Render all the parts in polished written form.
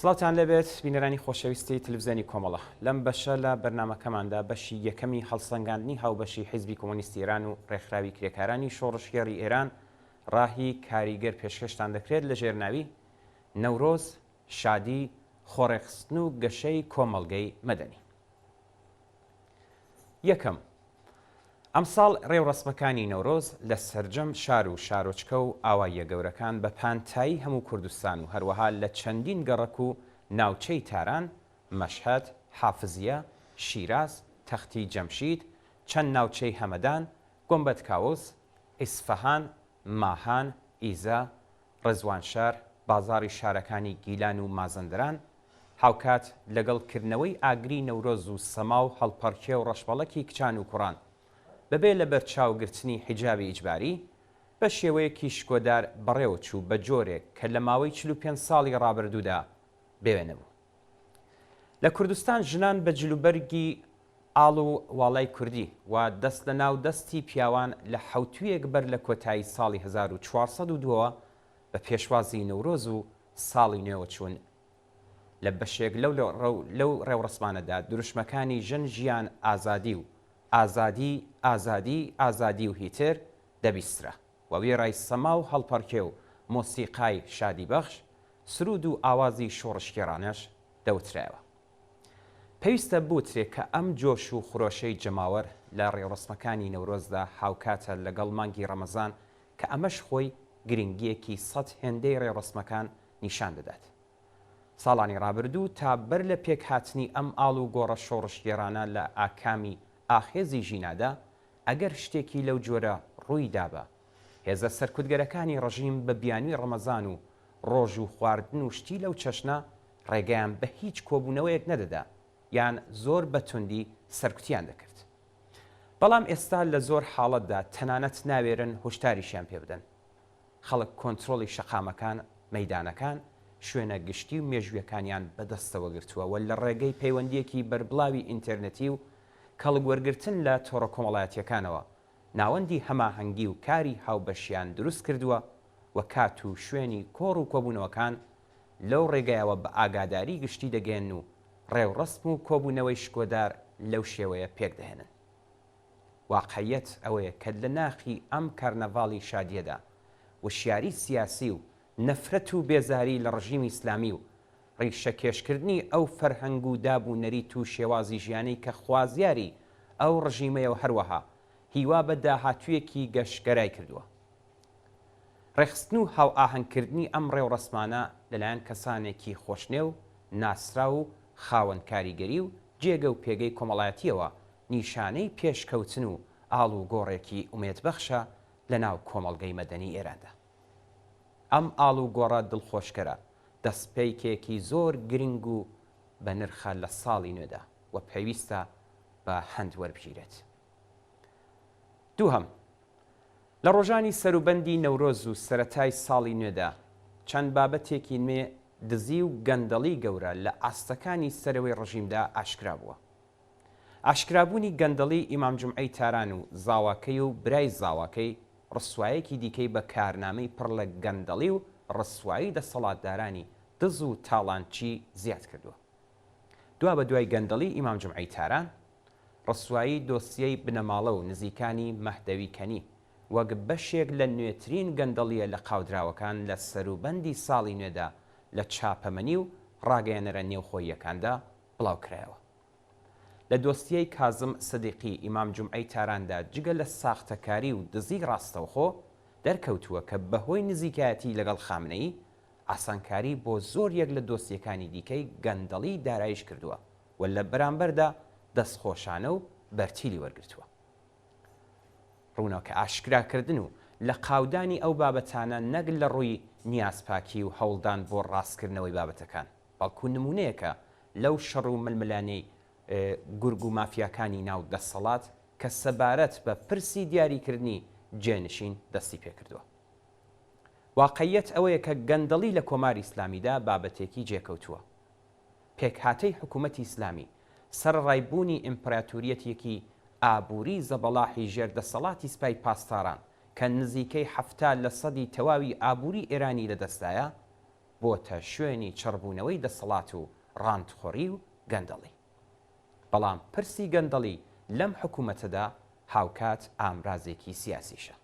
سڵاتان لەبێت بینەرانی خۆشەویستی تلڤیزیۆنی کۆمەڵە لەم بەشە لە بەرنامەکەماندا بەشی یەکەمی هەڵسەنگاندنی هاوبەشی حیزبی کۆمۆنیستی ئێران و ڕێکخراوی کرێکارانی شۆڕشگێڕی ئێران ڕاهی کاریگەر پێشکەشتان دەکرێت لە ژێرناوی نەورۆز، شادی، خۆڕێخستن و گەشەی کۆمەڵگەی مەدەنی. یەکەم، ئەمساڵ ڕێوڕسمەکانی نەورۆز لە سەرجەم شار و شارۆچکە و ئاواییە گەورەکان بە پانتایی هەموو کوردستان و هەروەها لە چەندین گەڕەک و ناوچەی تاران، مەشهەد، حافزیە، شیراز، تەختی جەمشید، چەند ناوچەی هەمەدان، گۆمبەت کاوز، ئیسفەهان، ماهان، ئیزە، ڕێزوانشار، بازاڕی شارەکانی گیلان و مازەندران، هاوکات لەگەڵکردنەوەی ئاگری نەورۆز و سەما و هەڵپەڕکێ و ڕەشبەڵەکی کچان و کوڕان بەبێ لە بەرچاوگرتنی حیجابی ئیجباری بە شێوەیەکی شکۆدار بەڕێوە چوو بە جۆرێک کە لە ماوەی 45 ساڵی ڕابردوودا بێوێنە بوو. لە کوردستان ژنان بە جلوبەرگی ئاڵ و واڵای کوردی و دەست لە ناو دەستی پیاوان لە حوتویەک بەر لە کۆتایی ساڵی 1402ەوە بە پێشوازی نەورۆز و ساڵی نوێوە چوون. لە بەشێک لەو ڕێوڕسمانەدا دروشمەکانی ژن ژیان ئازادی و ئازادی، ئازادی، ئازادی و هیتر دەبیسترە و وێڕای سەما و هەڵپەڕکێ و مۆسیقای شادی بەخش، سرود و ئاوازی شۆڕشگێڕانەش دەوترایەوە. پێویستە بوترێت کە ئەم جۆش و خرۆشەی جەماوەر لە ڕێوڕسمەکانی نەورۆزدا هاوکاتە لەگەڵ مانگی ڕەمەزان کە ئەمەش خۆی گرنگیەکی سەد هێندەی ڕێوڕسمەکان نیشان دەدات. ساڵانی ڕابردوو تا بەر لە پێک هاتنی ئەم ئاڵ و گۆڕە شۆڕشگێڕانە لە ئاکامی ئاخێزی ژینادا ئەگەر شتێکی لەو جۆرە ڕووی دابە، هێزە سەرکوتگەرەکانی ڕژیم بە بیانووی ڕەمەزان و ڕۆژ و خواردن و شتی لەو چەشنە ڕێگەیان بە هیچ کۆبوونەوەیەک نەدەدا یان زۆر بەتوندی سەرکوتیان دەکرد. بەڵام ئێستا لە زۆر حاڵەتدا تەنانەت ناوێرن هۆشداریشیان پێ بدەن. خەڵک کۆنتترۆلی شەقامەکان، مەیدانەکان، شوێنە گشتی و مێژویەکانیان بەدەستەوە گرتووە و لە ڕێگەی پەیوەندیەکی بەربڵاوی ئینتەرنێتی و کەڵگوەرگرتن لە تۆڕە کۆمەڵایەتیەکانەوە ناوەندی هەماهەنگی و کاری هاوبەشیان دروست کردووە و کات و شوێنی کۆڕ و کۆبوونەوەکان لەو ڕێگایەوە بە ئاگاداری گشتی دەگەن و ڕێوڕسم و کۆبوونەوەی شکۆدار لەو شێوەیە پێک دەهێنن. واقعیەت ئەوەیە کە لە ناخی ئەم کارنەڤاڵی شادیەدا وشیاری سیاسی و نەفرەت و بێزاری لە ڕژیمی ئیسلامی و ڕیشەکێشکردنی ئەو فەرهەنگ و دابوونەریت و شێوازی ژیانەی کە خوازیاری ئەو ڕژیمەیەوە هەروەها هیوا بە داهاتوویەکی گەشتگەرای کردووە. ڕێخستن و هاو ئاهەنگکردنی ئەم ڕێوڕسمانە لەلایەن کەسانێکی خۆشنێو، ناسرا و خاوەن کاریگەری و جێگە و پێگەی کۆمەڵایەتیەوە نیشانەی پێشکەوتن و ئاڵ و گۆڕێکی ئومێدبەخشە لە ناو کۆمەڵگەی مەدەنی ئێراندا. ئەم ئاڵ و گۆڕە دڵخۆشکەرە دەستپێکێکی زۆر گرنگ و بە نرخە لە ساڵی نوێدا و پێویستە بە هەند وەربژیرێت. دووهەم، لە ڕۆژانی سەروبەندی نەورۆز و سەرەتای ساڵی نوێدا چەند بابەتێکی نوێ دزی و گەندەڵی گەورە لە ئاستەکانی سەرەوەی ڕژیمدا ئاشکرا بووە. ئاشکرابوونی گەندەڵی ئیمام جومعەی تاران و زاواکەی و برای زاواکەی ڕسوایەکی دیکەی بە کارنامەی پڕ لە گەندەڵی و ڕسوایی دەسەڵاتدارانی دز و تاڵانچی زیاد کردووە. دوا بە دوای گەندەڵی ئیمام جومعەی تاران، ڕسوایی دۆسیەی بنەماڵە و نزیکانی مەهدەوی کەنی وەک بەشێک لە نوێترین گەندەڵیە لە قاودراوەکان لە سەروبەندی ساڵی نوێدا لە چاپەمەنی و ڕاگەیەنەرە نێوخۆییەکاندا بڵاوکرایەوە. لە دۆستیەی کازم سەدیقی ئیمام جومعەی تاراندا جگە لە ساختەکاری و دزی ڕاستەوخۆ دەرکەوتووە کە بەهۆی نزیکایەتی لەگەڵ خامنەی ئاسانکاری بۆ زۆر یەک لە دۆستیەکانی دیکەی گەندەڵی دارایش کردووە و لە بەرامبەردا دەستخۆشانە و بەرتیلی وەرگرتووە. ڕوونەکە ئاشکراکردن و لە قاودانی ئەو بابەتانە نەک لە ڕووی نیازپاکی و هەوڵدان بۆ ڕاستکردنەوەی بابەتەکان، بەڵکو نمونەیەکە لەو شەڕ و ململانەی گورگ و مافیاکانی ناو دەسەڵات کە سەبارەت بە پرسی دیاریکردنی جێنشین دەستی پێکردووە. واقعیەت ئەوەیە کە گەندەڵی لە کۆماری ئیسلامیدا بابەتێکی جێکەوتووە. پێکهاتەی حکوومەتی ئیسلامی سەرڕایبوونی ئیمپراتوریەتێکی ئابووری زەبەڵاحی ژێردەسەڵاتی سپای پاسداران کە نزیکەی 70% لە سەدی تەواوی ئابووری ئێرانی لەدەستایە بۆتە شوێنی چڕبوونەوەی دەسەڵات و ڕاندخۆڕی و گەندەڵی. بەڵام پرسی گەندەڵی لەم حکوومەتەدا هاوکات ئامرازێکی سیاسیشە.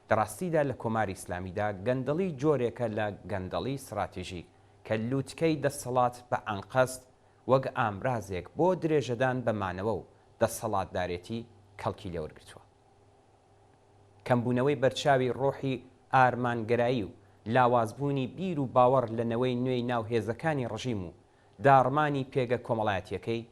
دەڕاستیدا لە کۆماری ئیسلامیدا گەندەڵی جۆرێکە لە گەندەڵی استراتیژیک کە لووتکەی دەسەڵات بە ئەنقەست وەک ئامرازێک بۆ درێژەدان بەمانەوە و دەسەڵاتدارێتی کەڵکی لێوەرگرتووە. کەمبوونەوەی بەرچاوی ڕۆحی ئارمانگەرایی و لاوازبوونی بیر و باوەڕ لەنەوەی نوێی ناوهێزەکانی ڕژیم و داڕمانی پێگە کۆمەڵایەتیەکەی،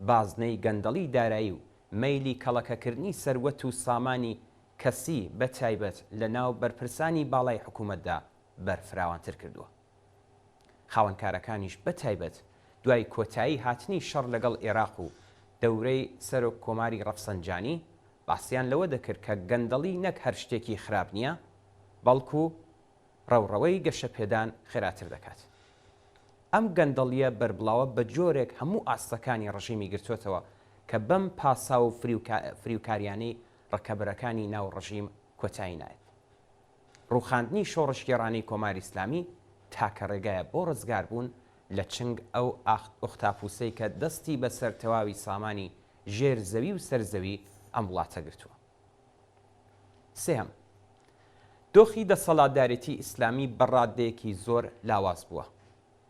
بازنەی گەندەڵی دارایی و مەیلی کەڵەکەکردنی سەروەت و سامانی کەسی بە تایبەت لە ناو بەرپرسانی باڵای حکوومەتدا بەرفراوانتر کردووە. خاوەنکارەکانیش بە تایبەت دوای کۆتایی هاتنی شەڕ لەگەڵ عێراق و دەورەی سەرۆک کۆماری ڕەفسەنجانی باسییان لەوە دەکرد کە گەندەڵی نەک هەر شتێکی خراپ نییە، بەڵکو ڕەوڕەوەی گەشەپێدان خێراتر دەکات. ئەم گەندەڵیە بەربڵاوە بە جۆرێک هەموو ئاستەکانی ڕژیمی گرتوێتەوە کە بەم پاسا و فریوکاریانەی ڕکەبەرەکانی ناو ڕژیم کۆتایی نایێت. ڕووخاندنی شۆڕشگێڕانی کۆماری ئیسلامی تاکە ڕێگایە بۆ ڕزگاربوون لە چنگ ئەو ئوختاپوسەی کە دەستی بەسەر تەواوی سامانی ژێر زەوی و سەرزەوی ئەم وڵاتە گرتووە. سێهم، دۆخی دەسەڵاتدارێتی ئیسلامی بەڕادەیەکی زۆر لاواز بووە.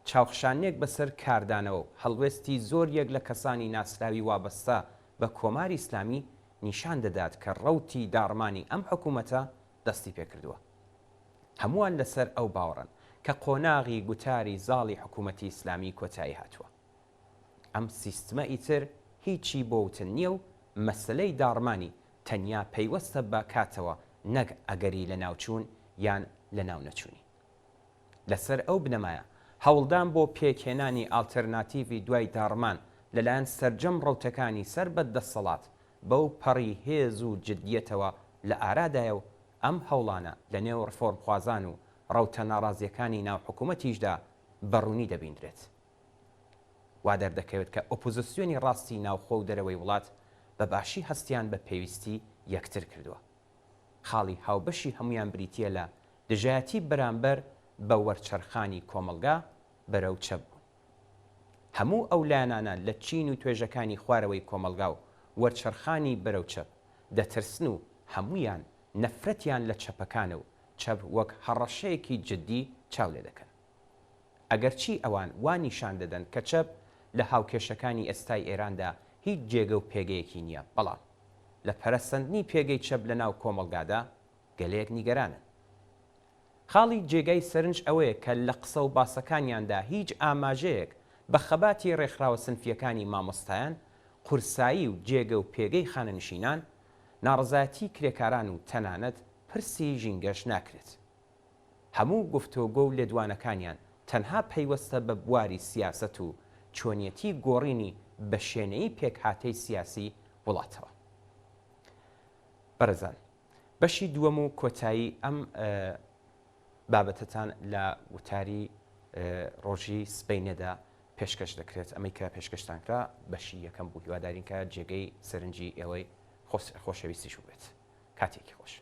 چاوخشانێک بەسەر کاردانەوە و هەڵوێستی زۆر یەک لە کەسانی ناسراوی وابەستە بە کۆماری ئیسلامی نیشان دەدات کە ڕەوتی داڕمانی ئەم حکوومەتە دەستی پێکردووە. هەمووان لەسەر ئەو باوەڕن کە قۆناغی گوتاری زاڵی حکوومەتی ئیسلامی کۆتایی هاتووە. ئەم سیستمە ئیتر هیچی بۆ وتن نییە و مەسلەی داڕمانی تەنیا پەیوەستە بە کاتەوە نەک ئەگەری لە ناوچوون یان لە ناو نەچوونی. لەسەر ئەو بنەمایە هەوڵدان بۆ پێکهێنانی ئالتەرناتیڤی دوای داڕمان لەلایەن سەرجەم ڕەوتەکانی سەر بەدەسەڵات بەو پەڕی هێز و جدیەتەوە لە ئارادایە و ئەم هەوڵانە لە نێو ڕفۆرمخوازان و ڕەوتە ناڕازیەکانی ناو حکوومەتیشدا بەڕوونی دەبیندرێت. وا دەردەکەوێت کە ئۆپۆزیسیۆنی ڕاستی ناوخۆ و دەرەوەی وڵات بە باشی هەستیان بە پێویستی یەکتر کردووە. خاڵی هاوبەشی هەمویان بریتیە لە دژایەتی بەرامبەر بە وەرچەرخانی کۆمەلگا بەرەو چەپ بوون. هەموو ئەو لایەنانە لە چین و توێژەکانی خوارەوەی کۆمەلگا و وەرچەرخانی بەرەو چەپ دەترسن و هەمویان نەفرەتیان لە چەپەکانە و چەپ وەک هەڕەشەیەکی جددی چاو لێ دەکەن. ئەگەرچی ئەوان وا نیشان دەدەن کە چەپ لە هاوکێشەکانی ئێستای ئێراندا هیچ جێگە و پێگەیەکی نییە، بەڵام لە پەرەسەندنی پێگەی چەپ لە ناو کۆمەلگادا گەلەیەک نیگەرانن. خاڵی جێگای سەرنج ئەوەیە کە لە قسە و باسەکانیاندا هیچ ئاماژەیەک بە خەباتی ڕێکخراوە سنفیەکانی مامۆستایان، قورسایی و جێگە و پێگەی خانەنشینان، ناڕزایەتی کرێکاران و تەنانەت پرسی ژینگەش ناکرێت. هەموو گفتوگۆ و لێدوانەکانیان تەنها پەیوەستە بە بواری سیاسەت و چۆنیەتی گۆڕینی بە شوێنەی پێکهاتەی سیاسی وڵاتەوە. بەڕێزان، بەشی دووەم و کۆتایی ئەم بابەتتان لە وتاری ڕۆژی سبەینێدا پێشکەش دەکرێت. ئەمەی کە پێشکەشتانکرا بەشی یەکەم بوو، هیوادارین کە جێگەی سەرنجی ئێوەی خۆشەویستیش بێت. کاتێکی خۆش.